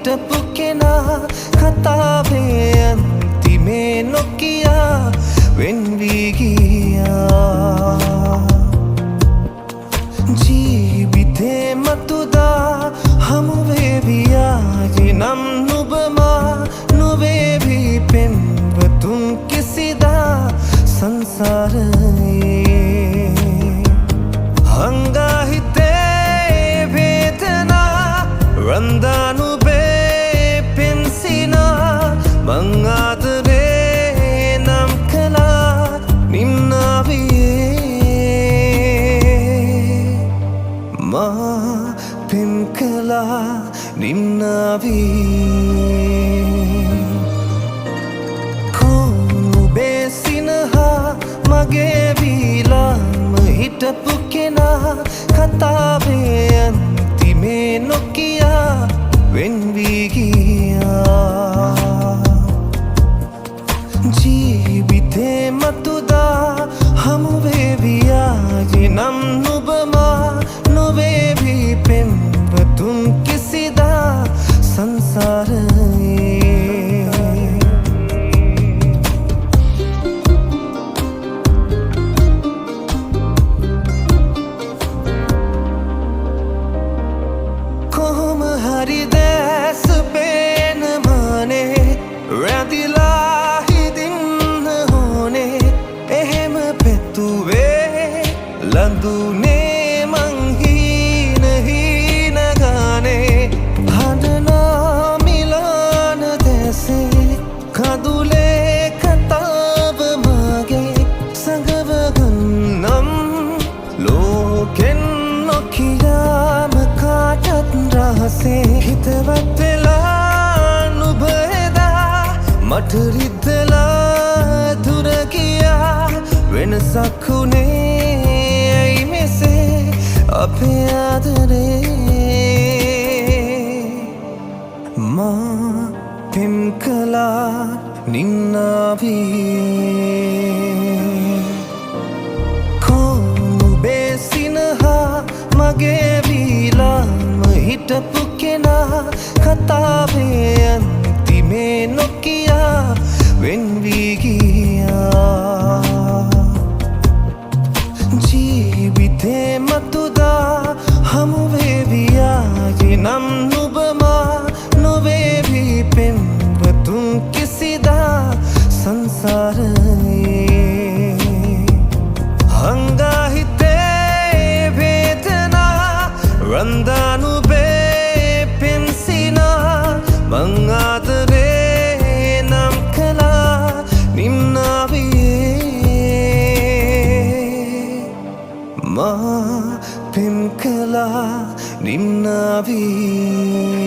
හිටපු කෙනා කතාවේ අන්තිමේ නොකියා වෙන් වී ගියා ජීවිතේ මතුදා හමු වේවි ආයේ නම් නුඹමා නොවේවි පෙම්වතුන් කිසිදා සංසාරයේ හංගා හිතේ වේදනා රන්දා නුඹේ පෙන්සිනා මං ආදරේ නම් කළා නිම්නාවියේ මා පෙම් කළා නිම්නාවියේ නුඹේ සිනහා මගේ වීලාම හිටපු කෙනා කතාවේ අන්තිමේ නොකියා වෙන් වී ගියා ජීවිතේ මතුදා හමු වේවි ආයේ නම් නුඹමා නොවේවි පෙම්වතුන් කිසිදා සංසාරයේ हरी देस पेन माने रदिला ही दिन होने एहम पे तुवे लंदूने मंगी नहीं न गाने हडना मिलान जैसे खदुले खताब मागे संगव गन्नम लोकेन नोखियाम काटत रहा හිතවත් වෙලා නුඹ එදා මට රිද්දලා දුර ගියා වෙනසක් වුණේ ඇයි මෙසේ අපේ ආදරේ මා පෙම් කළා නිම්නාවියේ නුඹේ සිනහා මගේ වීලාම හිටපු කෙනා කතාවේ අන්තිමේ නොකියා වෙන් වී ගියා ජීවිතේ මතුදා හමු වේවි ආයේ නම් නුඹමා නොවේවි පෙම්වතුන් කිසිදා සංසාරයේ හංගා හිතේ වේදනා රන්දා නුඹේ පෙන්සිනා මං ආදරේ නම් කළා නිම්නාවියේ මා පෙම් කළා නිම්නාවියේ